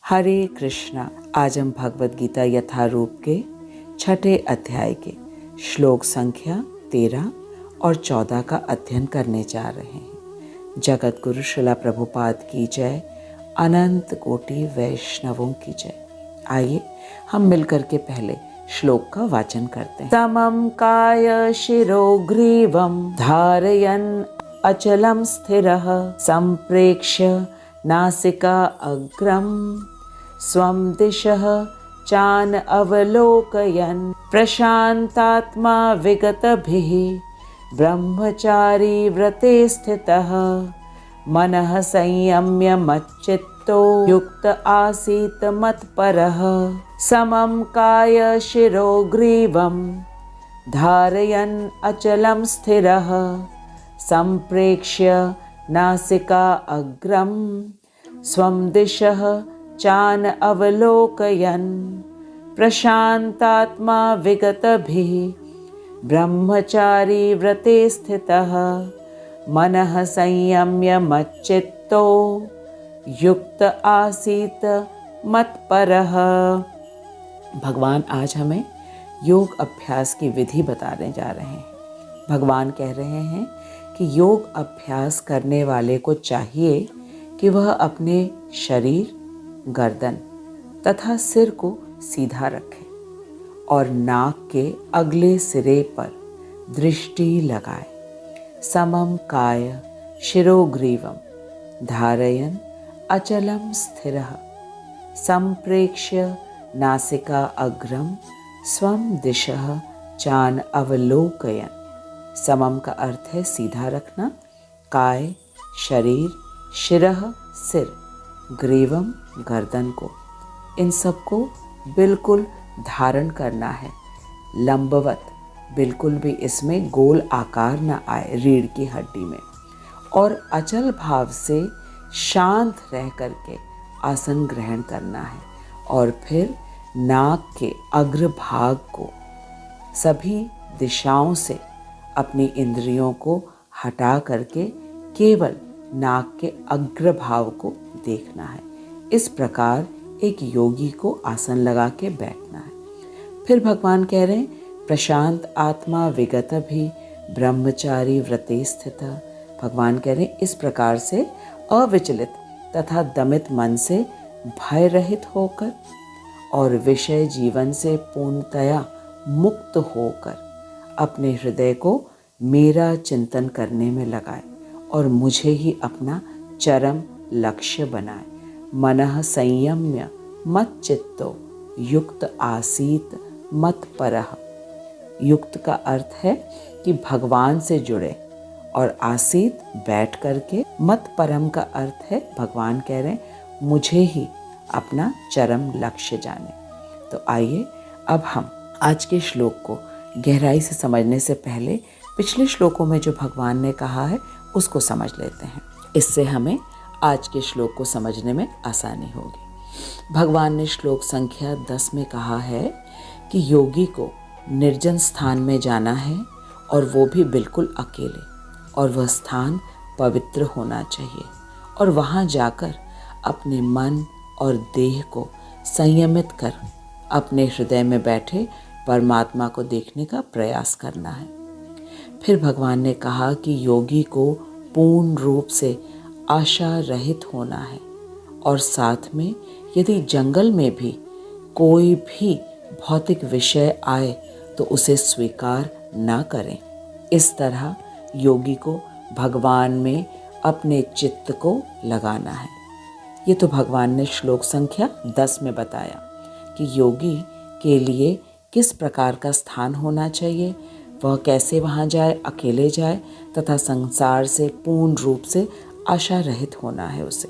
हरे कृष्णा। आज हम भगवद गीता यथारूप के 6ठे अध्याय के श्लोक संख्या 13 और 14 का अध्ययन करने जा रहे हैं। जगत गुरु श्रील प्रभुपाद की जय, अनंत कोटि वैष्णवों की जय। आइए हम मिलकर के पहले श्लोक का वाचन करते हैं। समम काय शिरो ग्रीवम धारयन् अचलम स्थिरः संप्रेक्ष्य नासिका अग्रम स्वं दिशः चान अवलोकयन् प्रशांतात्मा विगतभिः ब्रह्मचारी व्रते स्थितः मनः संयम्य मच्चित्तो युक्त आसीत मत्परः। समं काय शिरो ग्रीवं धारयन् अचलं स्थिरः संप्रेक्ष्य नासिका अग्रम स्वं दिशः चान अवलोकयन् प्रशांतात्मा विगतभिः ब्रह्मचारी व्रते स्थितः मनः संयम्य मच्चित्तो युक्त आसीत मत्परः। भगवान आज हमें योग अभ्यास की विधि बताने जा रहे हैं। भगवान कह रहे हैं कि योग अभ्यास करने वाले को चाहिए कि वह अपने शरीर, गर्दन तथा सिर को सीधा रखे और नाक के अगले सिरे पर दृष्टि लगाए। समम काय शिरोग्रीवम धारयन् अचलम स्थिरः संप्रेक्ष्य नासिका अग्रम स्वं दिशः चान अवलोकयन्। समम का अर्थ है सीधा रखना, काय शरीर, शिरः सिर, ग्रीवम गर्दन को, इन सबको बिल्कुल धारण करना है, लंबवत, बिल्कुल भी इसमें गोल आकार न आए रीढ़ की हड्डी में, और अचल भाव से शांत रह करके आसन ग्रहण करना है। और फिर नाक के अग्र भाग को सभी दिशाओं से अपनी इंद्रियों को हटा करके केवल नाक के अग्र भाव को देखना है। इस प्रकार एक योगी को आसन लगा के बैठना है। फिर भगवान कह रहे हैं प्रशांत आत्मा विगत भी ब्रह्मचारी व्रते स्थित। भगवान कह रहे हैं इस प्रकार से अविचलित तथा दमित मन से भय रहित होकर और विषय जीवन से पूर्णतया मुक्त होकर अपने हृदय को मेरा चिंतन करने में लगाए और मुझे ही अपना चरम लक्ष्य बनाए। मनः संयम्य मत चित्तो युक्त आसीत मत परः। युक्त का अर्थ है कि भगवान से जुड़े और आसीत बैठ करके, मत परम का अर्थ है भगवान कह रहे हैं मुझे ही अपना चरम लक्ष्य जाने। तो आइए अब हम आज के श्लोक को गहराई से समझने से पहले पिछले श्लोकों में जो भगवान ने कहा है उसको समझ लेते हैं। इससे हमें आज के श्लोक को समझने में आसानी होगी। भगवान ने श्लोक संख्या 10 में कहा है कि योगी को निर्जन स्थान में जाना है और वो भी बिल्कुल अकेले, और वह स्थान पवित्र होना चाहिए, और वहाँ जाकर अपने मन और देह को संयमित कर अपने हृदय में बैठे परमात्मा को देखने का प्रयास करना है। फिर भगवान ने कहा कि योगी को पूर्ण रूप से आशा रहित होना है, और साथ में यदि जंगल में भी कोई भी भौतिक विषय आए तो उसे स्वीकार न करें। इस तरह योगी को भगवान में अपने चित्त को लगाना है। ये तो भगवान ने श्लोक संख्या 10 में बताया कि योगी के लिए किस प्रकार का स्थान होना चाहिए, वह कैसे वहाँ जाए, अकेले जाए तथा संसार से पूर्ण रूप से आशा रहित होना है उसे।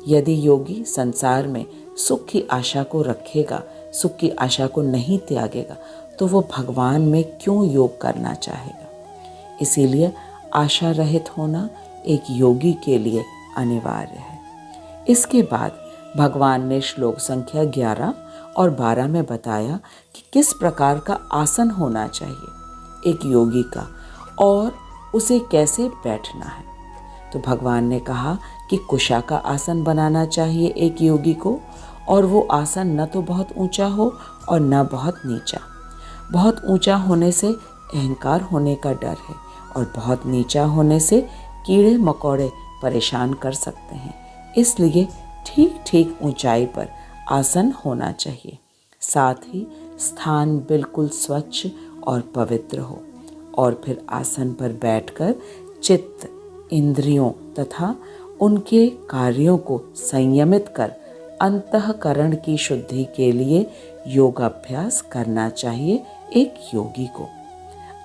यदि योगी संसार में सुख की आशा को रखेगा, सुख की आशा को नहीं त्यागेगा, तो वो भगवान में क्यों योग करना चाहेगा। इसीलिए आशा रहित होना एक योगी के लिए अनिवार्य है। इसके बाद भगवान ने श्लोक संख्या 11 और 12 में बताया कि किस प्रकार का आसन होना चाहिए एक योगी का और उसे कैसे बैठना है। तो भगवान ने कहा कि कुशा का आसन बनाना चाहिए एक योगी को, और वो आसन न तो बहुत ऊंचा हो और न बहुत नीचा। बहुत ऊंचा होने से अहंकार होने का डर है और बहुत नीचा होने से कीड़े मकोड़े परेशान कर सकते हैं। इसलिए ठीक ठीक ऊंचाई पर आसन होना चाहिए। साथ ही स्थान बिल्कुल स्वच्छ और पवित्र हो। और फिर आसन पर बैठकर चित्त, इंद्रियों तथा उनके कार्यों को संयमित कर अंतःकरण की शुद्धि के लिए योगाभ्यास करना चाहिए एक योगी को।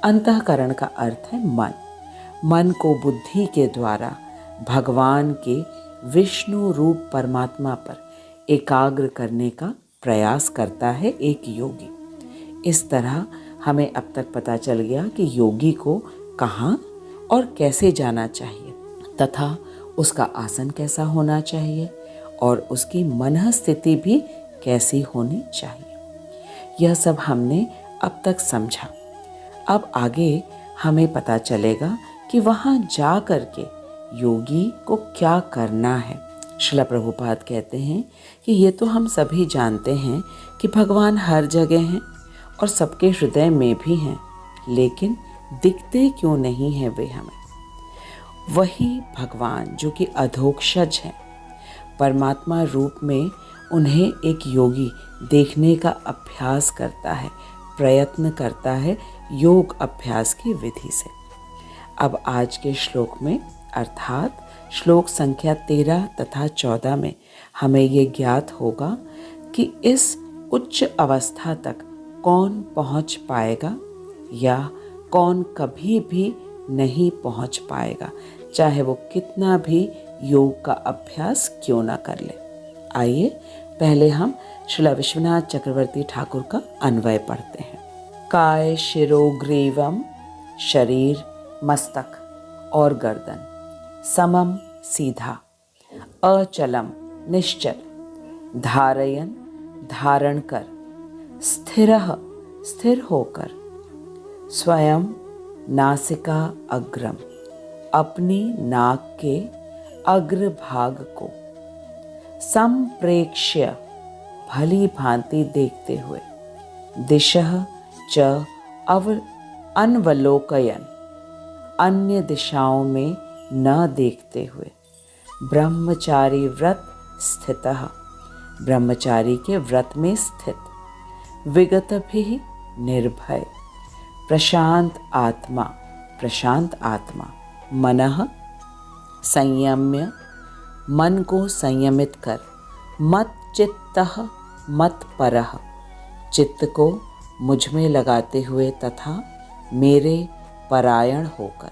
अंतःकरण का अर्थ है मन। मन को बुद्धि के द्वारा भगवान के विष्णु रूप परमात्मा पर एकाग्र करने का प्रयास करता है एक योगी। इस तरह हमें अब तक पता चल गया कि योगी को कहाँ और कैसे जाना चाहिए तथा उसका आसन कैसा होना चाहिए और उसकी मनः स्थिति भी कैसी होनी चाहिए। यह सब हमने अब तक समझा। अब आगे हमें पता चलेगा कि वहाँ जा कर के योगी को क्या करना है। श्रील प्रभुपाद कहते हैं कि ये तो हम सभी जानते हैं कि भगवान हर जगह हैं और सबके हृदय में भी हैं, लेकिन दिखते क्यों नहीं हैं वे हमें। वही भगवान जो कि अधोक्षज हैं, परमात्मा रूप में उन्हें एक योगी देखने का अभ्यास करता है, प्रयत्न करता है योग अभ्यास की विधि से। अब आज के श्लोक में अर्थात श्लोक संख्या 13 तथा 14 में हमें ये ज्ञात होगा कि इस उच्च अवस्था तक कौन पहुंच पाएगा या कौन कभी भी नहीं पहुंच पाएगा, चाहे वो कितना भी योग का अभ्यास क्यों ना कर ले। आइए पहले हम श्रील विश्वनाथ चक्रवर्ती ठाकुर का अन्वय पढ़ते हैं। काय शिरोग्रीवम, शरीर, मस्तक और गर्दन समम सीधा, अचलम निश्चल, धारयन धारण कर, स्थिरः स्थिर होकर, स्वयं नासिका अग्रम अपनी नाक के अग्रभाग को, संप्रेक्ष्य भली भांति देखते हुए, दिशः च अनवलोकयन अन्य दिशाओं में न देखते हुए, ब्रह्मचारी व्रत स्थितः ब्रह्मचारी के व्रत में स्थित, विगत भी निर्भय, प्रशांत आत्मा मनः संयम्य मन को संयमित कर, मत चित्तः मत परः चित्त को मुझ में लगाते हुए तथा मेरे परायण होकर,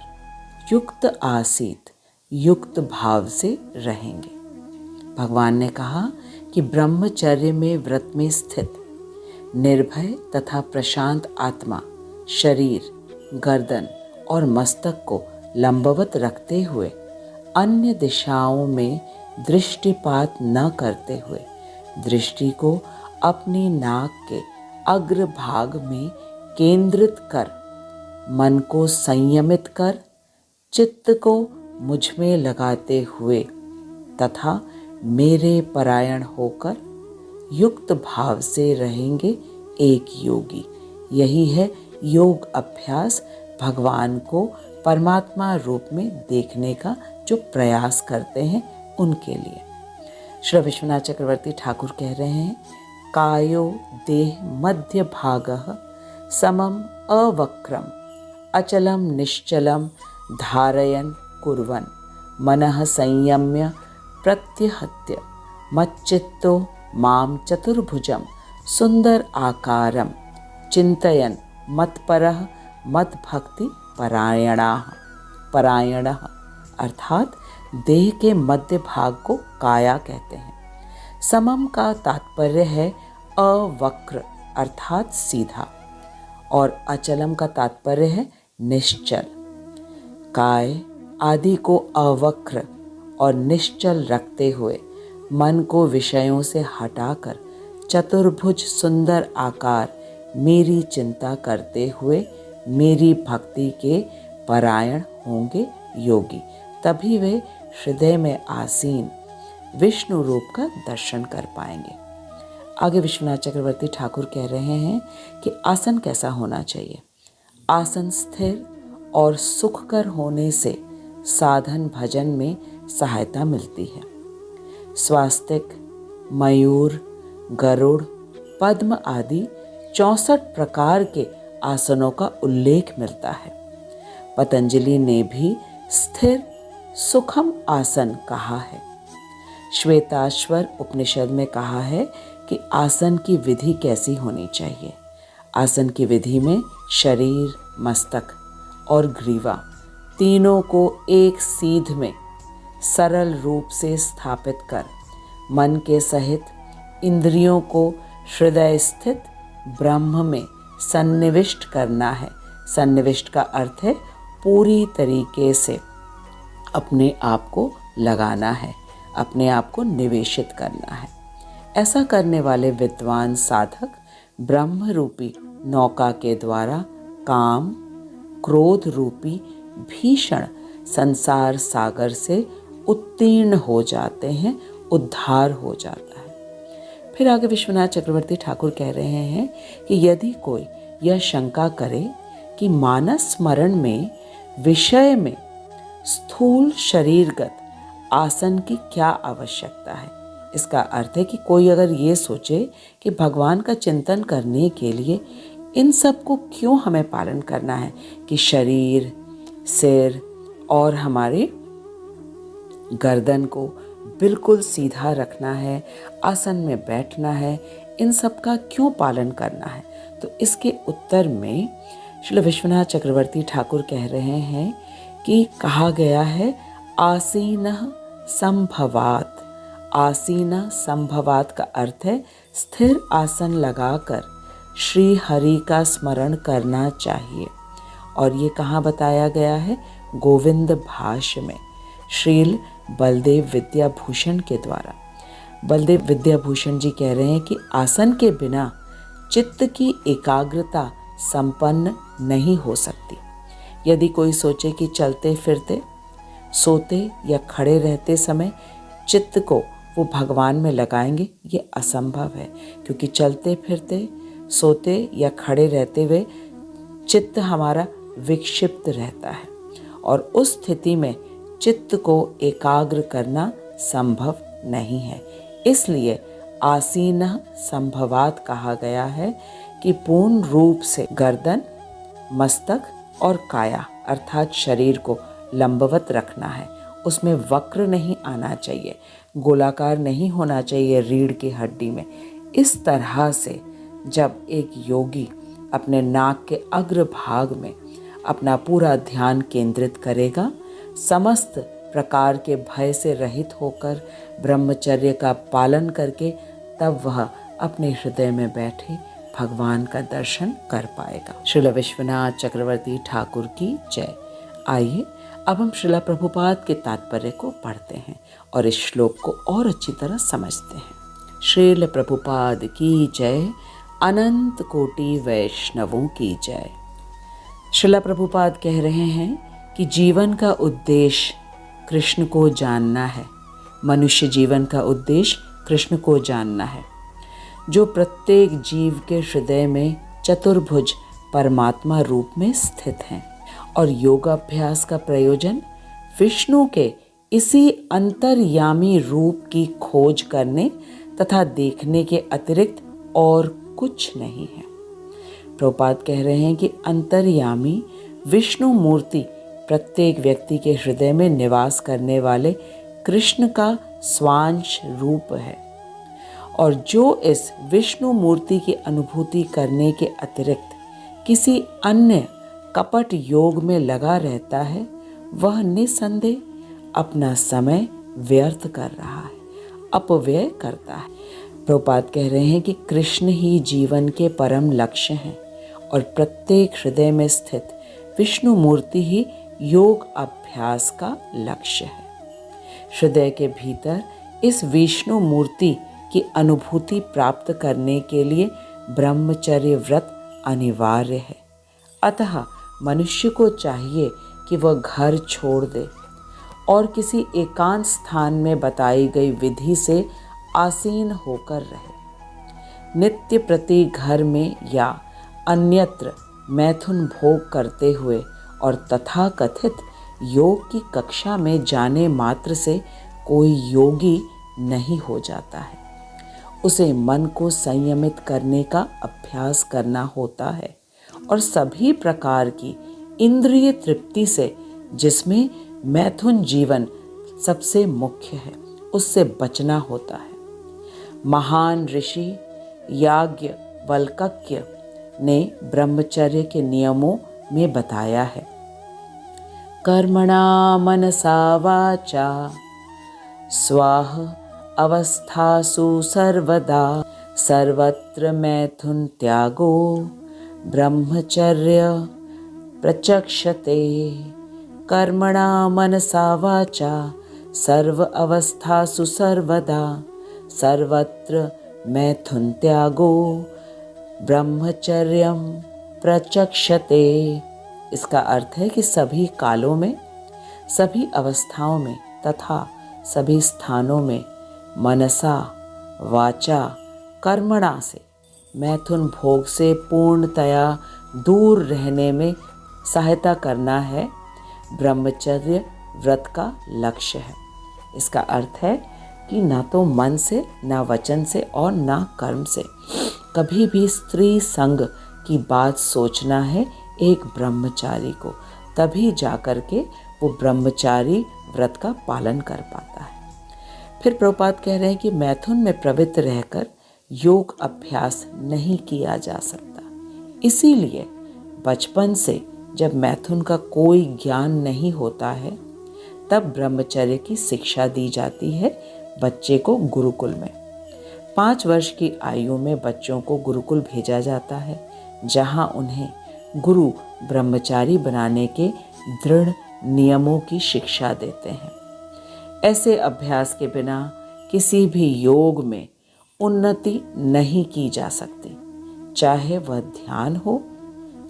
युक्त आसीत युक्त भाव से रहेंगे। भगवान ने कहा कि ब्रह्मचर्य में व्रत में स्थित, निर्भय तथा प्रशांत आत्मा शरीर, गर्दन और मस्तक को लंबवत रखते हुए, अन्य दिशाओं में दृष्टिपात न करते हुए, दृष्टि को अपनी नाक के अग्रभाग में केंद्रित कर, मन को संयमित कर, चित्त को मुझ में लगाते हुए तथा मेरे परायण होकर युक्त भाव से रहेंगे एक योगी। यही है योग अभ्यास, भगवान को परमात्मा रूप में देखने का जो प्रयास करते हैं उनके लिए। श्री विश्वनाथ चक्रवर्ती ठाकुर कह रहे हैं, कायो देह मध्य भागः समम अवक्रम अचलम निश्चलम धारयन कुर्वन् मनः संयम्य प्रत्यहत्य मच्चित्तो माम चतुर्भुजम सुंदर आकारम चिंतयन मत्परः मद्भक्ति परायणः अर्थात देह के मध्य भाग को काया कहते हैं। समम का तात्पर्य है अवक्र अर्थात सीधा, और अचलम का तात्पर्य है निश्चल। काय आदि को अवक्र और निश्चल रखते हुए मन को विषयों से हटाकर चतुर्भुज सुंदर आकार मेरी चिंता करते हुए मेरी भक्ति के परायण होंगे योगी, तभी वे हृदय में आसीन विष्णु रूप का दर्शन कर पाएंगे। आगे विश्वनाथ चक्रवर्ती ठाकुर कह रहे हैं कि आसन कैसा होना चाहिए। आसन स्थिर और सुखकर होने से साधन भजन में सहायता मिलती है। स्वास्तिक, मयूर, गरुड़, पद्म आदि 64 प्रकार के आसनों का उल्लेख मिलता है। पतंजलि ने भी स्थिर सुखम आसन कहा है। श्वेताश्वर उपनिषद में कहा है कि आसन की विधि कैसी होनी चाहिए। आसन की विधि में शरीर, मस्तक और ग्रीवा तीनों को एक सीध में सरल रूप से स्थापित कर मन के सहित इंद्रियों को हृदय स्थित ब्रह्म में सन्निविष्ट करना है। सन्निविष्ट का अर्थ है पूरी तरीके से अपने आप को लगाना है, अपने आप को निवेशित करना है। ऐसा करने वाले विद्वान साधक ब्रह्म रूपी नौका के द्वारा काम, क्रोध रूपी भीषण संसार सागर से उत्तीर्ण हो जाते हैं, उद्धार हो जाता है। फिर आगे विश्वनाथ चक्रवर्ती ठाकुर कह रहे हैं कि यदि कोई यह शंका करे कि मानस स्मरण में विषय में स्थूल शरीरगत आसन की क्या आवश्यकता है। इसका अर्थ है कि कोई अगर ये सोचे कि भगवान का चिंतन करने के लिए इन सब को क्यों हमें पालन करना है कि शरीर, सिर और हमारे गर्दन को बिल्कुल सीधा रखना है, आसन में बैठना है, इन सब का क्यों पालन करना है। तो इसके उत्तर में श्री विश्वनाथ चक्रवर्ती ठाकुर कह रहे हैं कि कहा गया है आसीनः संभवात। आसीन संभवात का अर्थ है स्थिर आसन लगाकर श्री हरि का स्मरण करना चाहिए। और ये कहाँ बताया गया है? गोविंद भाष्य में श्रील बलदेव विद्याभूषण के द्वारा। बलदेव विद्याभूषण जी कह रहे हैं कि आसन के बिना चित्त की एकाग्रता संपन्न नहीं हो सकती। यदि कोई सोचे कि चलते फिरते, सोते या खड़े रहते समय चित्त को वो भगवान में लगाएंगे, ये असंभव है। क्योंकि चलते फिरते, सोते या खड़े रहते हुए चित्त हमारा विक्षिप्त रहता है और उस स्थिति में चित्त को एकाग्र करना संभव नहीं है। इसलिए आसीनः संभवात कहा गया है कि पूर्ण रूप से गर्दन, मस्तक और काया अर्थात शरीर को लंबवत रखना है। उसमें वक्र नहीं आना चाहिए, गोलाकार नहीं होना चाहिए रीढ़ की हड्डी में। इस तरह से जब एक योगी अपने नाक के अग्र भाग में अपना पूरा ध्यान केंद्रित करेगा, समस्त प्रकार के भय से रहित होकर ब्रह्मचर्य का पालन करके, तब वह अपने हृदय में बैठे भगवान का दर्शन कर पाएगा। श्रील विश्वनाथ चक्रवर्ती ठाकुर की जय। आइए अब हम श्रील प्रभुपाद के तात्पर्य को पढ़ते हैं और इस श्लोक को और अच्छी तरह समझते हैं। श्रील प्रभुपाद की जय, अनंत कोटि वैष्णवों की जय। श्रील प्रभुपाद कह रहे हैं कि जीवन का उद्देश्य कृष्ण को जानना है। मनुष्य जीवन का उद्देश्य कृष्ण को जानना है, जो प्रत्येक जीव के हृदय में चतुर्भुज परमात्मा रूप में स्थित हैं। और योगाभ्यास का प्रयोजन विष्णु के इसी अंतर्यामी रूप की खोज करने तथा देखने के अतिरिक्त और कुछ नहीं है। प्रभुपाद कह रहे हैं कि अंतर्यामी विष्णु मूर्ति प्रत्येक व्यक्ति के हृदय में निवास करने वाले कृष्ण का स्वांश रूप है। और जो इस विष्णु मूर्ति की अनुभूति करने के अतिरिक्त किसी अन्य कपट योग में लगा रहता है, वह निसंदेह अपना समय व्यर्थ कर रहा है, अपव्यय करता है। प्रभुपाद कह रहे हैं कि कृष्ण ही जीवन के परम लक्ष्य हैं और प्रत्येक हृदय में स्थित विष्णु मूर्ति ही योग अभ्यास का लक्ष्य है। हृदय के भीतर इस विष्णु मूर्ति की अनुभूति प्राप्त करने के लिए ब्रह्मचर्य व्रत अनिवार्य है। अतः मनुष्य को चाहिए कि वह घर छोड़ दे और किसी एकांत स्थान में बताई गई विधि से आसीन होकर रहे। नित्य प्रति घर में या अन्यत्र मैथुन भोग करते हुए और तथाकथित योग की कक्षा में जाने मात्र से कोई योगी नहीं हो जाता है। उसे मन को संयमित करने का अभ्यास करना होता है और सभी प्रकार की इंद्रिय तृप्ति से, जिसमें मैथुन जीवन सबसे मुख्य है, उससे बचना होता है। महान ऋषि याज्ञवल्क्य ने ब्रह्मचर्य के नियमों में बताया है, कर्मणा मनसा वाचा स्वाह अवस्थासु सर्वदा सर्वत्र मैथुन त्यागो ब्रह्मचर्य प्रचक्षते। कर्मणा मनसा वाचा सर्व अवस्थासु सर्वदा सर्वत्र मैथुन त्यागो ब्रह्मचर्यम प्रचक्षते। इसका अर्थ है कि सभी कालों में, सभी अवस्थाओं में तथा सभी स्थानों में मनसा वाचा कर्मणा से मैथुन भोग से पूर्णतया दूर रहने में सहायता करना है ब्रह्मचर्य व्रत का लक्ष्य है। इसका अर्थ है कि ना तो मन से, ना वचन से और ना कर्म से कभी भी स्त्री संग की बात सोचना है एक ब्रह्मचारी को, तभी जाकर के वो ब्रह्मचारी व्रत का पालन कर पाता है। फिर प्रभुपाद कह रहे हैं कि मैथुन में प्रवृत्त रहकर योग अभ्यास नहीं किया जा सकता। इसीलिए बचपन से जब मैथुन का कोई ज्ञान नहीं होता है, तब ब्रह्मचर्य की शिक्षा दी जाती है बच्चे को गुरुकुल में। 5 वर्ष की आयु में बच्चों को गुरुकुल भेजा जाता है, जहां उन्हें गुरु ब्रह्मचारी बनाने के दृढ़ नियमों की शिक्षा देते हैं। ऐसे अभ्यास के बिना किसी भी योग में उन्नति नहीं की जा सकती, चाहे वह ध्यान हो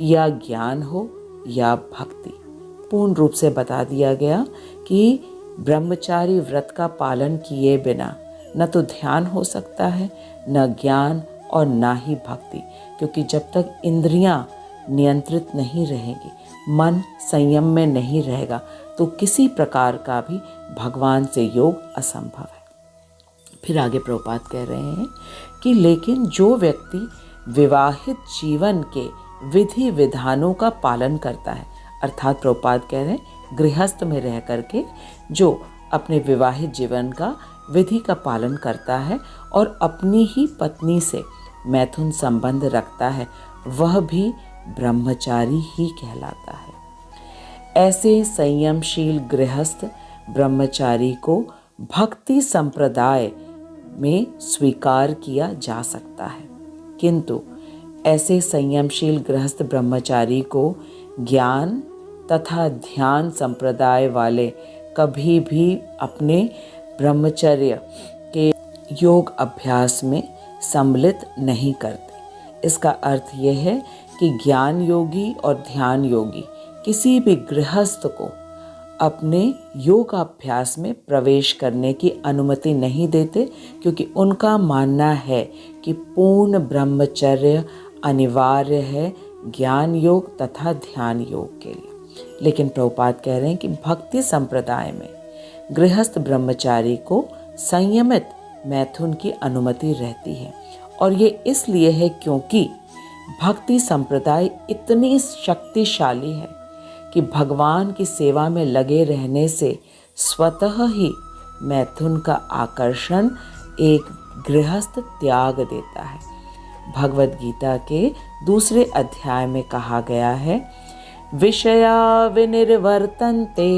या ज्ञान हो या भक्ति। पूर्ण रूप से बता दिया गया कि ब्रह्मचारी व्रत का पालन किए बिना न तो ध्यान हो सकता है, न ज्ञान और न ही भक्ति, क्योंकि जब तक इंद्रियां नियंत्रित नहीं रहेगी, मन संयम में नहीं रहेगा, तो किसी प्रकार का भी भगवान से योग असंभव है। फिर आगे प्रभुपाद कह रहे हैं कि लेकिन जो व्यक्ति विवाहित जीवन के विधि विधानों का पालन करता है, अर्थात प्रभुपाद कह रहे हैं गृहस्थ में रह करके जो अपने विवाहित जीवन का विधि का पालन करता है और अपनी ही पत्नी से मैथुन संबंध रखता है, वह भी ब्रह्मचारी ही कहलाता है। ऐसे संयमशील गृहस्थ ब्रह्मचारी को भक्ति संप्रदाय में स्वीकार किया जा सकता है, किंतु ऐसे संयमशील गृहस्थ ब्रह्मचारी को ज्ञान तथा ध्यान संप्रदाय वाले कभी भी अपने ब्रह्मचर्य के योग अभ्यास में सम्मिलित नहीं करते। इसका अर्थ यह है कि ज्ञान योगी और ध्यान योगी किसी भी गृहस्थ को अपने योगाभ्यास में प्रवेश करने की अनुमति नहीं देते, क्योंकि उनका मानना है कि पूर्ण ब्रह्मचर्य अनिवार्य है ज्ञान योग तथा ध्यान योग के लिए। लेकिन प्रभुपाद कह रहे हैं कि भक्ति संप्रदाय में गृहस्थ ब्रह्मचारी को संयमित मैथुन की अनुमति रहती है, और ये इसलिए है क्योंकि भक्ति संप्रदाय इतनी शक्तिशाली है कि भगवान की सेवा में लगे रहने से स्वतः ही मैथुन का आकर्षण एक गृहस्थ त्याग देता है। भगवद गीता के 2 अध्याय में कहा गया है, विषया विनिर्वर्तन्ते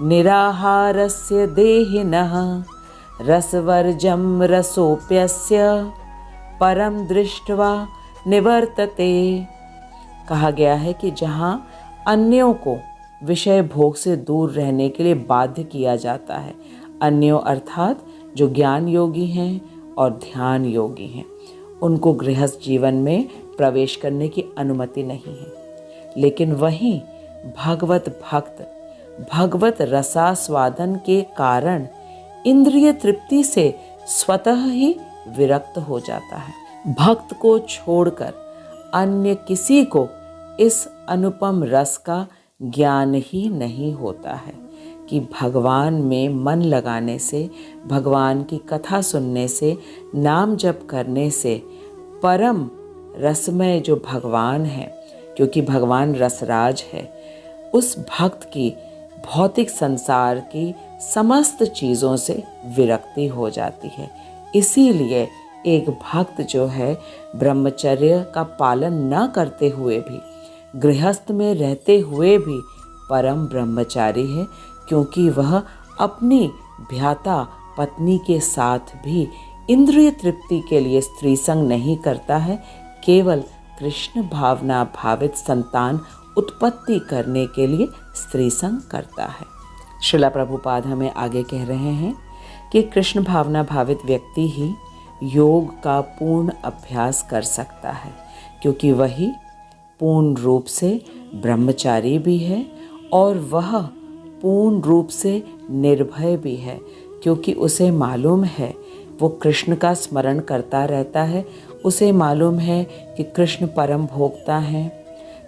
निराहारस्य देहिनः रसवर्जं रसोप्यस्य परम दृष्ट्वा निवर्तते। कहा गया है कि जहाँ अन्यों को विषय भोग से दूर रहने के लिए बाध्य किया जाता है, अन्यों अर्थात जो ज्ञान योगी हैं और ध्यान योगी हैं, उनको गृहस्थ जीवन में प्रवेश करने की अनुमति नहीं है। लेकिन वहीं भगवत भक्त भगवत रसास्वादन के कारण इंद्रिय तृप्ति से स्वतः ही विरक्त हो जाता है, भक्त को छोड़कर अन्य किसी को इस अनुपम रस का ज्ञान ही नहीं होता है कि भगवान में मन लगाने से, भगवान की कथा सुनने से, नाम जप करने से परम रसमय जो भगवान है, क्योंकि भगवान रसराज है, उस भक्त की भौतिक संसार की समस्त चीज़ों से विरक्ति हो जाती है। इसीलिए एक भक्त जो है ब्रह्मचर्य का पालन न करते हुए भी, गृहस्थ में रहते हुए भी परम ब्रह्मचारी है, क्योंकि वह अपनी भ्राता पत्नी के साथ भी इंद्रिय तृप्ति के लिए स्त्री संग नहीं करता है, केवल कृष्ण भावना भावित संतान उत्पत्ति करने के लिए स्त्री संग करता है। श्रीला प्रभुपाद हमें आगे कह रहे हैं कि कृष्ण भावना भावित व्यक्ति ही योग का पूर्ण अभ्यास कर सकता है, क्योंकि वही पूर्ण रूप से ब्रह्मचारी भी है और वह पूर्ण रूप से निर्भय भी है, क्योंकि उसे मालूम है वो कृष्ण का स्मरण करता रहता है। उसे मालूम है कि कृष्ण परम भोक्ता हैं,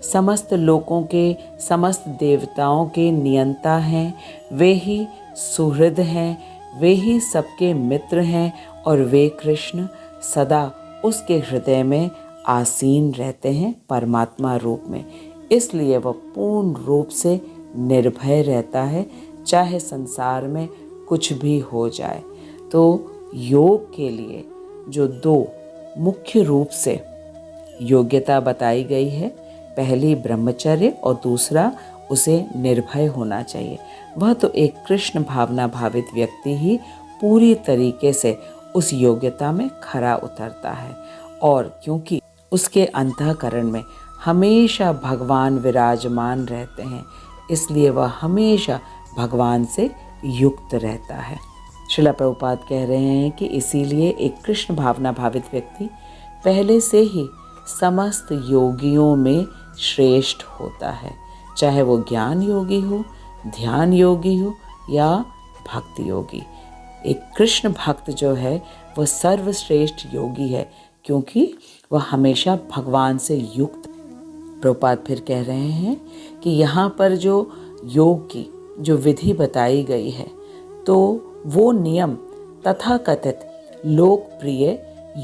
समस्त लोकों के, समस्त देवताओं के नियंता हैं, वे ही सुहृद हैं, वे ही सबके मित्र हैं और वे कृष्ण सदा उसके हृदय में आसीन रहते हैं परमात्मा रूप में। इसलिए वह पूर्ण रूप से निर्भय रहता है, चाहे संसार में कुछ भी हो जाए। तो योग के लिए जो दो मुख्य रूप से योग्यता बताई गई है, पहली ब्रह्मचर्य और दूसरा उसे निर्भय होना चाहिए, वह तो एक कृष्ण भावना भावित व्यक्ति ही पूरी तरीके से उस योग्यता में खरा उतरता है। और क्योंकि उसके अंतःकरण में हमेशा भगवान विराजमान रहते हैं, इसलिए वह हमेशा भगवान से युक्त रहता है। श्रीला प्रभुपाद कह रहे हैं कि इसीलिए एक कृष्ण भावना भावित व्यक्ति पहले से ही समस्त योगियों में श्रेष्ठ होता है, चाहे वो ज्ञान योगी हो, ध्यान योगी हो या भक्ति योगी। एक कृष्ण भक्त जो है वह सर्वश्रेष्ठ योगी है, क्योंकि वह हमेशा भगवान से युक्त। प्रभुपाद फिर कह रहे हैं कि यहाँ पर जो योग की जो विधि बताई गई है, तो वो नियम तथाकथित लोकप्रिय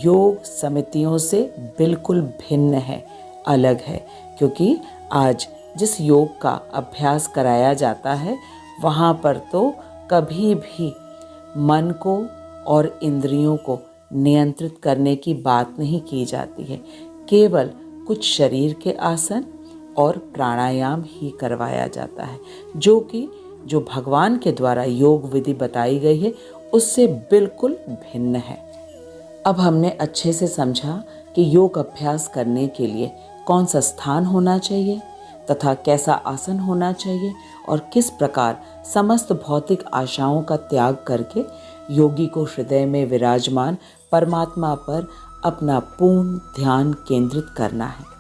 योग समितियों से बिल्कुल भिन्न है, अलग है। क्योंकि आज जिस योग का अभ्यास कराया जाता है, वहाँ पर तो कभी भी मन को और इंद्रियों को नियंत्रित करने की बात नहीं की जाती है, केवल कुछ शरीर के आसन और प्राणायाम ही करवाया जाता है, जो भगवान के द्वारा योग विधि बताई गई है उससे बिल्कुल भिन्न है। अब हमने अच्छे से समझा कि योग अभ्यास करने के लिए कौन सा स्थान होना चाहिए तथा कैसा आसन होना चाहिए और किस प्रकार समस्त भौतिक आशाओं का त्याग करके योगी को हृदय में विराजमान परमात्मा पर अपना पूर्ण ध्यान केंद्रित करना है।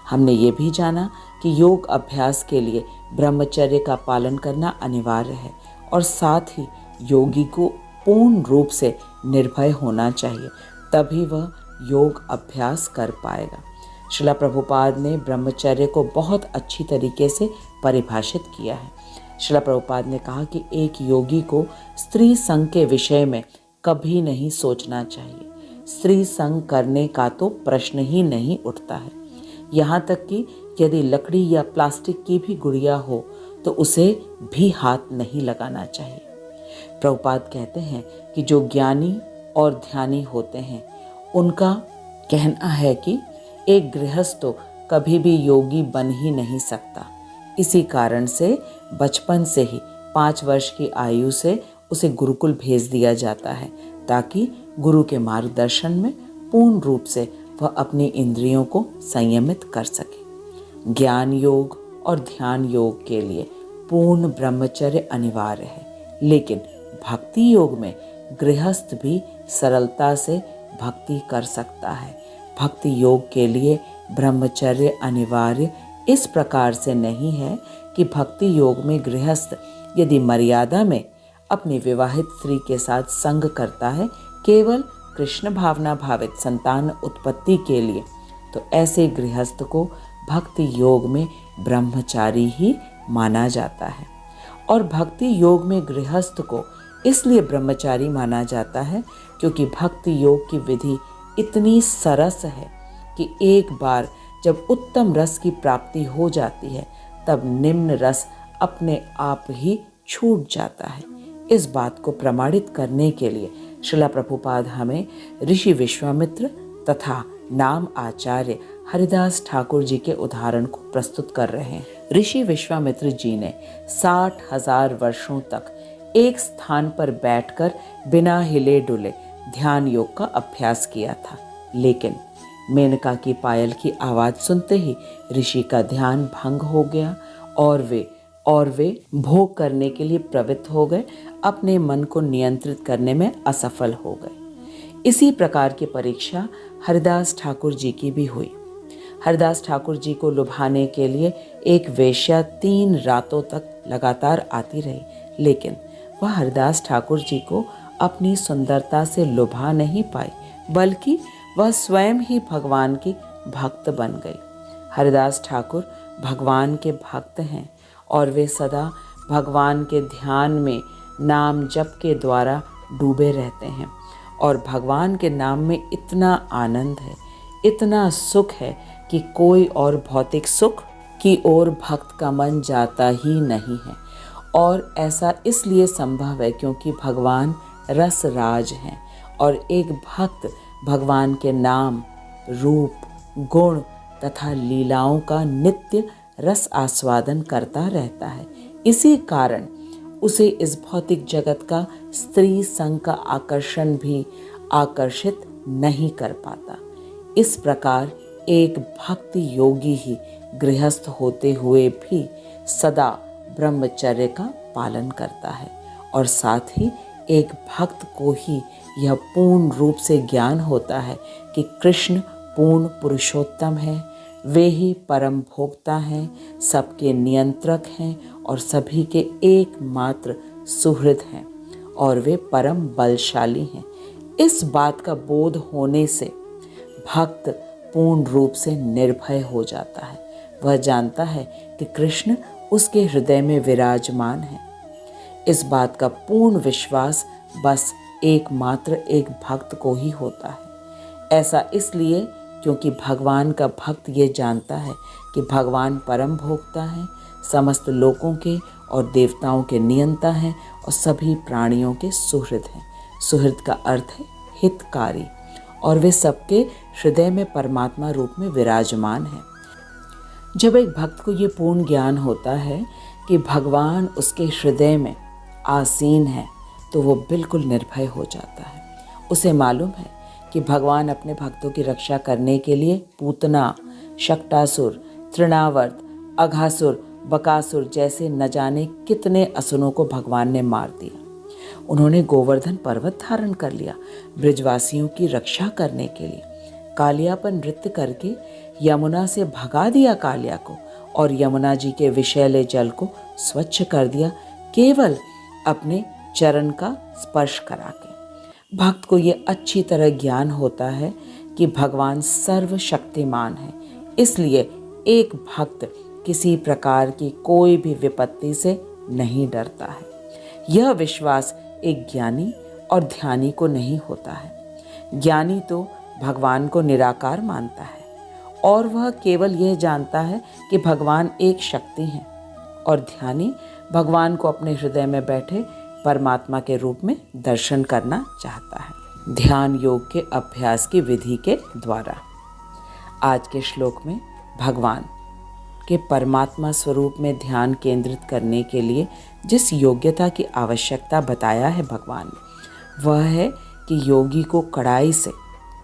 हमने ये भी जाना कि योग अभ्यास के लिए ब्रह्मचर्य का पालन करना अनिवार्य है और साथ ही योगी को पूर्ण रूप से निर्भय होना चाहिए, तभी वह योग अभ्यास कर पाएगा। श्रीला प्रभुपाद ने ब्रह्मचर्य को बहुत अच्छी तरीके से परिभाषित किया है। श्रीला प्रभुपाद ने कहा कि एक योगी को स्त्री संग के विषय में कभी नहीं सोचना चाहिए। स्त्री संग करने का तो प्रश्न ही नहीं उठता है। यहाँ तक कि यदि लकड़ी या प्लास्टिक की भी गुड़िया हो तो उसे भी हाथ नहीं लगाना चाहिए। प्रभुपाद कहते हैं कि जो ज्ञानी और ध्यानी होते हैं, उनका कहना है कि एक गृहस्थ तो कभी भी योगी बन ही नहीं सकता। इसी कारण से बचपन से ही 5 वर्ष की आयु से उसे गुरुकुल भेज दिया जाता है, ताकि गुरु के मार्गदर्शन में पूर्ण रूप से वह अपनी इंद्रियों को संयमित कर सके। ज्ञान योग और ध्यान योग के लिए पूर्ण ब्रह्मचर्य अनिवार्य है, लेकिन भक्ति योग में गृहस्थ भी सरलता से भक्ति कर सकता है। भक्ति योग के लिए ब्रह्मचर्य अनिवार्य इस प्रकार से नहीं है कि भक्ति योग में गृहस्थ यदि मर्यादा में अपनी विवाहित स्त्री के साथ संग करता है, केवल कृष्ण भावना भावित संतान उत्पत्ति के लिए, तो ऐसे गृहस्थ को भक्ति योग में ब्रह्मचारी ही माना जाता है। और भक्ति योग में गृहस्थ को इसलिए ब्रह्मचारी माना जाता है क्योंकि भक्ति योग की विधि इतनी सरस है कि एक बार जब उत्तम रस की प्राप्ति हो जाती है तब निम्न रस अपने आप ही छूट जाता है। इस बात को प्रमाणित करने के लिए श्रील प्रभुपाद हमें ऋषि विश्वामित्र तथा नाम आचार्य हरिदास ठाकुर जी के उदाहरण को प्रस्तुत कर रहे हैं। ऋषि विश्वामित्र जी ने 60,000 वर्षों तक एक स्थान पर बैठकर बिना हिले डुले ध्यान योग का अभ्यास किया था, लेकिन मेनका की पायल की आवाज सुनते ही ऋषि का ध्यान भंग हो गया और वे भोग करने के लिए प्रवृत्त हो गए, अपने मन को नियंत्रित करने में असफल हो गए। इसी प्रकार की परीक्षा हरिदास ठाकुर जी की भी हुई। हरिदास ठाकुर जी को लुभाने के लिए एक वेश्या 3 रातों तक लगातार आती रही, लेकिन वह हरिदास ठाकुर जी को अपनी सुंदरता से लुभा नहीं पाई, बल्कि वह स्वयं ही भगवान की भक्त बन गई। हरिदास ठाकुर भगवान के भक्त हैं और वे सदा भगवान के ध्यान में नाम जप के द्वारा डूबे रहते हैं। और भगवान के नाम में इतना आनंद है, इतना सुख है कि कोई और भौतिक सुख की ओर भक्त का मन जाता ही नहीं है। और ऐसा इसलिए संभव है क्योंकि भगवान रस राज हैं और एक भक्त भगवान के नाम, रूप, गुण तथा लीलाओं का नित्य रस आस्वादन करता रहता है। इसी कारण उसे इस भौतिक जगत का स्त्री संग का आकर्षण भी आकर्षित नहीं कर पाता। इस प्रकार एक भक्ति योगी ही गृहस्थ होते हुए भी सदा ब्रह्मचर्य का पालन करता है और साथ ही एक भक्त को ही यह पूर्ण रूप से ज्ञान होता है कि कृष्ण पूर्ण पुरुषोत्तम है, वे ही परम भोक्ता हैं, सबके नियंत्रक हैं और सभी के एकमात्र सुहृद हैं और वे परम बलशाली हैं। इस बात का बोध होने से भक्त पूर्ण रूप से निर्भय हो जाता है। वह जानता है कि कृष्ण उसके हृदय में विराजमान है। इस बात का पूर्ण विश्वास बस एकमात्र एक भक्त को ही होता है। ऐसा इसलिए क्योंकि भगवान का भक्त ये जानता है कि भगवान परम भोक्ता है, समस्त लोकों के और देवताओं के नियंता हैं और सभी प्राणियों के सुहृद हैं। सुहृद का अर्थ है हितकारी और वे सबके हृदय में परमात्मा रूप में विराजमान हैं। जब एक भक्त को ये पूर्ण ज्ञान होता है कि भगवान उसके हृदय में आसीन है तो वो बिल्कुल निर्भय हो जाता है। उसे मालूम है कि भगवान अपने भक्तों की रक्षा करने के लिए पूतना, शक्टासुर, तृणावर्त, अघासुर, बकासुर जैसे न जाने कितने असुरों को भगवान ने मार दिया। उन्होंने गोवर्धन पर्वत धारण कर लिया ब्रजवासियों की रक्षा करने के लिए। कालिया पर नृत्य करके यमुना से भगा दिया कालिया को और यमुना जी के विषैले जल को स्वच्छ कर दिया केवल अपने चरण का स्पर्श करा के। भक्त को ये अच्छी तरह ज्ञान होता है कि भगवान सर्वशक्तिमान है, इसलिए एक भक्त किसी प्रकार की कोई भी विपत्ति से नहीं डरता है। यह विश्वास एक ज्ञानी और ध्यानी को नहीं होता है। ज्ञानी तो भगवान को निराकार मानता है और वह केवल यह जानता है कि भगवान एक शक्ति है, और ध्यानी भगवान को अपने हृदय में बैठे परमात्मा के रूप में दर्शन करना चाहता है। ध्यान योग के अभ्यास की विधि के द्वारा आज के श्लोक में भगवान के परमात्मा स्वरूप में ध्यान केंद्रित करने के लिए जिस योग्यता की आवश्यकता बताया है भगवान ने, वह है कि योगी को कड़ाई से,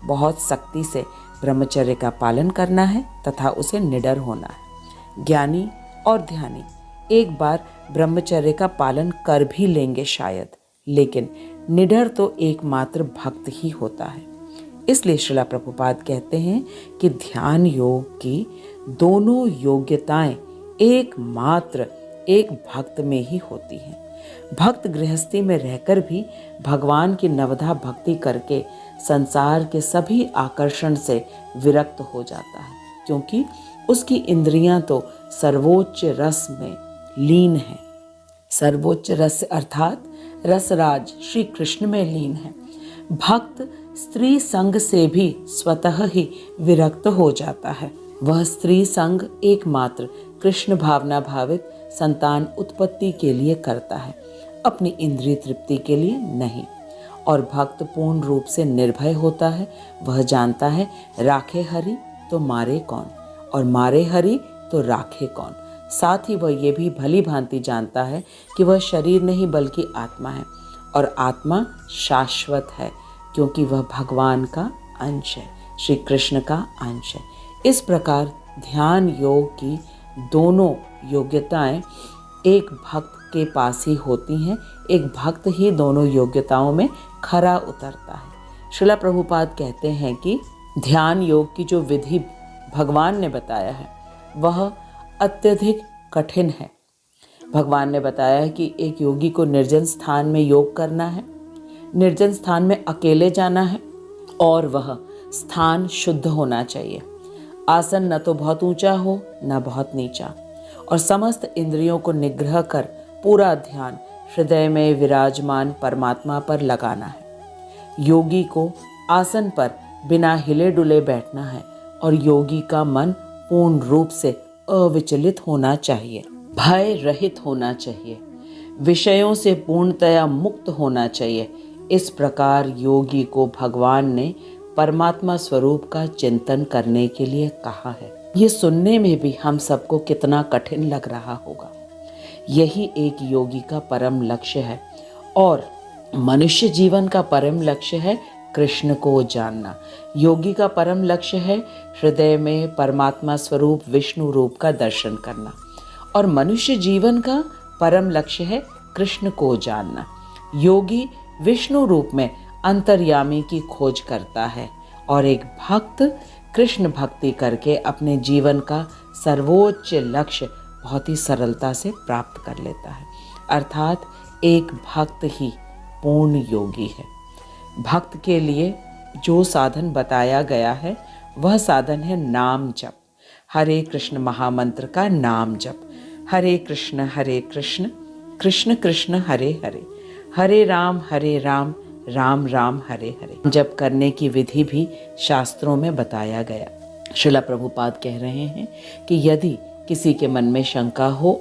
बहुत सख्ती से ब्रह्मचर्य का पालन करना है तथा उसे निडर होना है। ज्ञानी और ध्यानी एक बार ब्रह्मचर्य का पालन कर भी लेंगे शायद, लेकिन निडर तो एकमात्र भक्त ही होता है। इसलिए श्रील प्रभुपाद कहते हैं कि ध्यान योग की दोनों योग्यताएं एकमात्र एक भक्त में ही होती हैं। भक्त गृहस्थी में रहकर भी भगवान की नवधा भक्ति करके संसार के सभी आकर्षण से विरक्त हो जाता है, क्योंकि उसकी इंद्रियां तो सर्वोच्च रस में लीन है। सर्वोच्च रस अर्थात रसराज श्री कृष्ण में लीन है। भक्त स्त्री संग से भी स्वतः ही विरक्त हो जाता है। वह स्त्री संग एकमात्र कृष्ण भावना भावित संतान उत्पत्ति के लिए करता है, अपनी इंद्रिय तृप्ति के लिए नहीं। और भक्त पूर्ण रूप से निर्भय होता है। वह जानता है राखे हरि तो मारे कौन, और मारे हरि तो राखे कौन। साथ ही वह ये भी भली भांति जानता है कि वह शरीर नहीं बल्कि आत्मा है, और आत्मा शाश्वत है, क्योंकि वह भगवान का अंश है, श्री कृष्ण का अंश है। इस प्रकार ध्यान योग की दोनों योग्यताएं एक भक्त के पास ही होती हैं। एक भक्त ही दोनों योग्यताओं में खरा उतरता है। श्रील प्रभुपाद कहते हैं कि ध्यान योग की जो विधि भगवान ने बताया है वह अत्यधिक कठिन है। भगवान ने बताया है कि एक योगी को निर्जन स्थान में योग करना है, निर्जन स्थान में अकेले जाना है, और वह स्थान शुद्ध होना चाहिए। आसन न तो बहुत ऊंचा हो न बहुत नीचा, और समस्त इंद्रियों को निग्रह कर पूरा ध्यान हृदय में विराजमान परमात्मा पर लगाना है। योगी को आसन पर बिना हिले डुले बैठना है, और योगी का मन पूर्ण रूप से अविचलित होना चाहिए, भय रहित होना चाहिए, विषयों से पूर्णतया मुक्त होना चाहिए। इस प्रकार योगी को भगवान ने परमात्मा स्वरूप का चिंतन करने के लिए कहा है। ये सुनने में भी हम सबको कितना कठिन लग रहा होगा। यही एक योगी का परम लक्ष्य है, और मनुष्य जीवन का परम लक्ष्य है कृष्ण को जानना। योगी का परम लक्ष्य है हृदय में परमात्मा स्वरूप विष्णु रूप का दर्शन करना, और मनुष्य जीवन का परम लक्ष्य है कृष्ण को जानना। योगी विष्णु रूप में अंतर्यामी की खोज करता है, और एक भक्त कृष्ण भक्ति करके अपने जीवन का सर्वोच्च लक्ष्य बहुत ही सरलता से प्राप्त कर लेता है। अर्थात एक भक्त ही पूर्ण योगी है। भक्त के लिए जो साधन बताया गया है वह साधन है नाम जप। हरे कृष्ण महामंत्र का नाम जप। हरे कृष्ण कृष्ण कृष्ण हरे हरे, हरे राम राम राम हरे हरे। जप करने की विधि भी शास्त्रों में बताया गया। श्रील प्रभुपाद कह रहे हैं कि यदि किसी के मन में शंका हो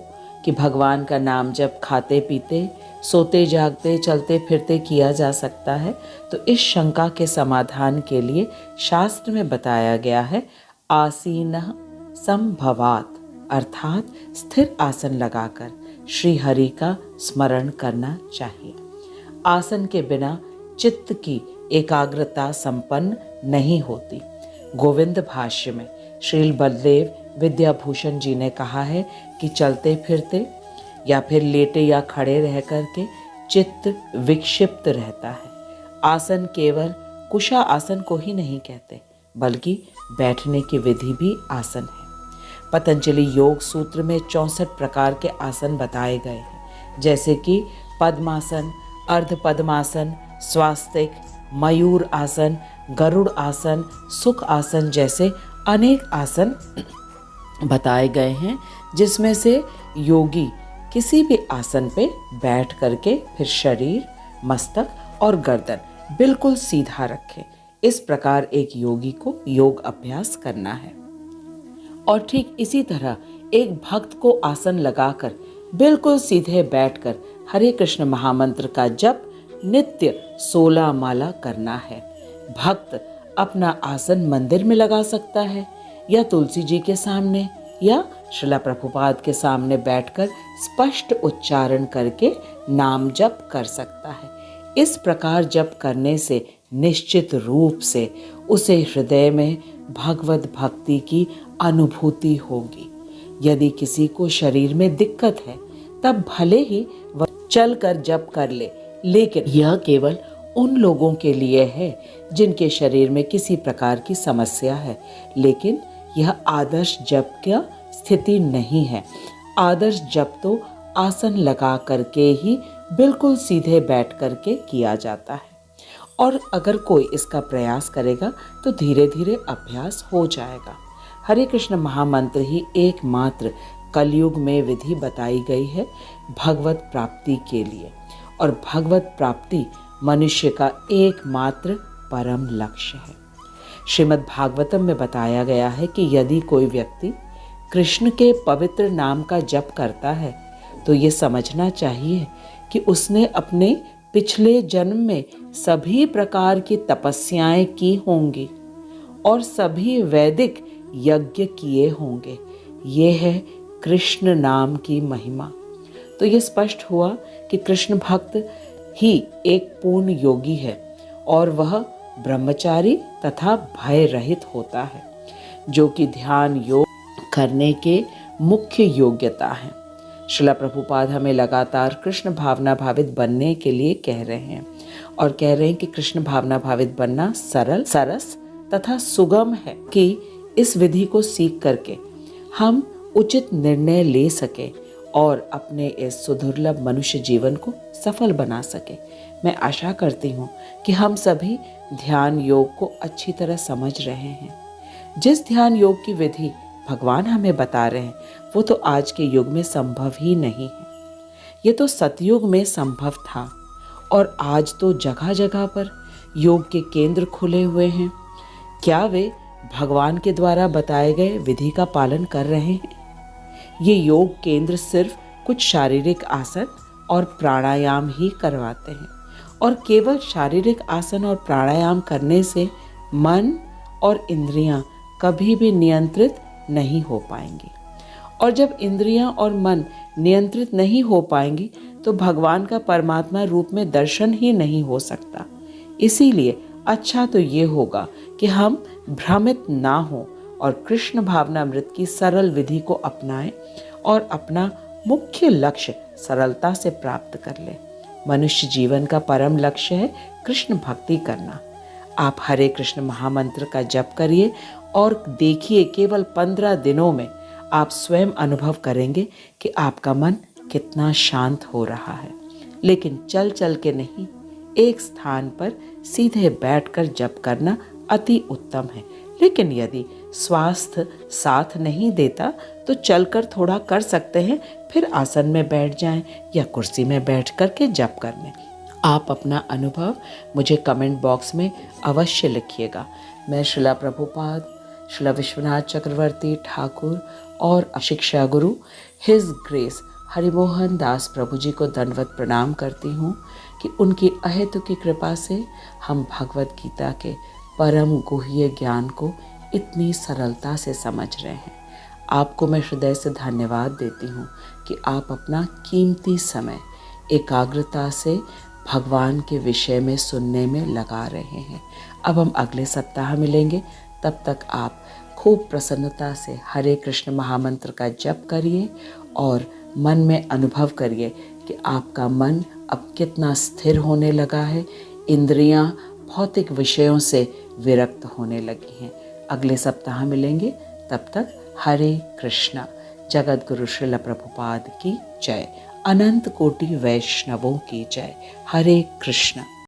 कि भगवान का नाम जप खाते पीते, सोते जागते, चलते फिरते किया जा सकता है, तो इस शंका के समाधान के लिए शास्त्र में बताया गया है आसीनः संभवात, अर्थात स्थिर आसन लगाकर श्री हरि का स्मरण करना चाहिए। आसन के बिना चित्त की एकाग्रता संपन्न नहीं होती। गोविंद भाष्य में श्रील बलदेव विद्याभूषण जी ने कहा है कि चलते फिरते या फिर लेटे या खड़े रह करके चित्त विक्षिप्त रहता है। आसन केवल कुशा आसन को ही नहीं कहते, बल्कि बैठने की विधि भी आसन है। पतंजलि योग सूत्र में 64 प्रकार के आसन बताए गए हैं, जैसे कि पद्मासन, अर्ध पद्मासन, स्वास्तिक, मयूर आसन, गरुड़ आसन, सुख आसन जैसे अनेक आसन बताए गए हैं, जिसमें से योगी किसी भी आसन पे बैठ करके फिर शरीर, मस्तक और गर्दन बिल्कुल सीधा रखे। इस प्रकार एक योगी को योग अभ्यास करना है। और ठीक इसी तरह एक भक्त को आसन लगाकर बिल्कुल सीधे बैठकर हरे कृष्ण महामंत्र का जप नित्य 16 माला करना है। भक्त अपना आसन मंदिर में लगा सकता है, या तुलसी जी के सामने, या श्रील प्रभुपाद के सामने बैठकर स्पष्ट उच्चारण करके नाम जप कर सकता है। इस प्रकार जप करने से निश्चित रूप से उसे हृदय में भगवत भक्ति की अनुभूति होगी। यदि किसी को शरीर में दिक्कत है तब भले ही वह चलकर जप कर ले, लेकिन यह केवल उन लोगों के लिए है जिनके शरीर में किसी प्रकार की समस्या है। लेकिन यह आदर्श जप का स्थिति नहीं है। आदर्श जप तो आसन लगा करके ही बिल्कुल सीधे बैठ करके किया जाता है। और अगर कोई इसका प्रयास करेगा तो धीरे धीरे अभ्यास हो जाएगा। हरे कृष्ण महामंत्र ही एकमात्र कलयुग में विधि बताई गई है भगवत प्राप्ति के लिए, और भगवत प्राप्ति मनुष्य का एकमात्र परम लक्ष्य है। श्रीमद् भागवतम में बताया गया है कि यदि कोई व्यक्ति कृष्ण के पवित्र नाम का जप करता है तो ये समझना चाहिए कि उसने अपने पिछले जन्म में सभी प्रकार की तपस्याएं की होंगी और सभी वैदिक यज्ञ किए होंगे। ये है कृष्ण नाम की महिमा। तो ये स्पष्ट हुआ कि कृष्ण भक्त ही एक पूर्ण योगी है और वह ब्रह्मचारी तथा भय रहित होता है, जो कि ध्यान योग करने के मुख्य योग्यता है। श्रील प्रभुपाद हमें लगातार कृष्ण भावना भावित बनने के लिए कह रहे हैं और कह रहे हैं कि कृष्ण भावना भावित बनना सरल, सरस तथा सुगम है कि इस विधि को सीख करके हम उचित निर्णय ले सके और अपने इस सुदुर्लभ मनुष्य जीवन को सफल बना सके। मैं आशा करती हूँ कि हम सभी ध्यान योग को अच्छी तरह समझ रहे हैं। जिस ध्यान योग की विधि भगवान हमें बता रहे हैं वो तो आज के युग में संभव ही नहीं है। ये तो सतयुग में संभव था और आज तो जगह जगह पर योग के केंद्र खुले हुए हैं। क्या वे भगवान के द्वारा बताए गए विधि का पालन कर रहे हैं? ये योग केंद्र सिर्फ कुछ शारीरिक आसन और प्राणायाम ही करवाते हैं और केवल शारीरिक आसन और प्राणायाम करने से मन और इंद्रियां कभी भी नियंत्रित नहीं हो पाएंगी, और जब इंद्रियां और मन नियंत्रित नहीं हो पाएंगी तो भगवान का परमात्मा रूप में दर्शन ही नहीं हो सकता। इसीलिए अच्छा तो ये होगा कि हम भ्रमित ना हो और कृष्ण भावनामृत की सरल विधि को अपनाएं और अपना मुख्य लक्ष्य सरलता से प्राप्त कर लें। मनुष्य जीवन का परम लक्ष्य है कृष्ण भक्ति करना। आप हरे कृष्ण महामंत्र का जप करिए और देखिए केवल 15 दिनों में आप स्वयं अनुभव करेंगे कि आपका मन कितना शांत हो रहा है। लेकिन चल चल के नहीं, एक स्थान पर सीधे बैठकर जप करना अति उत्तम है। लेकिन यदि स्वास्थ्य साथ नहीं देता तो चलकर थोड़ा कर सकते हैं, फिर आसन में बैठ जाएं या कुर्सी में बैठ कर के जप कर लें। आप अपना अनुभव मुझे कमेंट बॉक्स में अवश्य लिखिएगा। मैं श्रील प्रभुपाद, श्रील विश्वनाथ चक्रवर्ती ठाकुर और शिक्षा गुरु हिज ग्रेस हरिमोहन दास प्रभु जी को दंडवत प्रणाम करती हूँ कि उनकी अहेतुकी कृपा से हम भगवत गीता के परम गुह्य ज्ञान को इतनी सरलता से समझ रहे हैं। आपको मैं हृदय से धन्यवाद देती हूँ कि आप अपना कीमती समय एकाग्रता से भगवान के विषय में सुनने में लगा रहे हैं। अब हम अगले सप्ताह मिलेंगे, तब तक आप खूब प्रसन्नता से हरे कृष्ण महामंत्र का जप करिए और मन में अनुभव करिए कि आपका मन अब कितना स्थिर होने लगा है, इंद्रियां भौतिक विषयों से विरक्त होने लगी हैं। अगले सप्ताह मिलेंगे, तब तक हरे कृष्णा। जगत गुरु श्रील प्रभुपाद की जय। अनंत कोटि वैष्णवों की जय। हरे कृष्ण।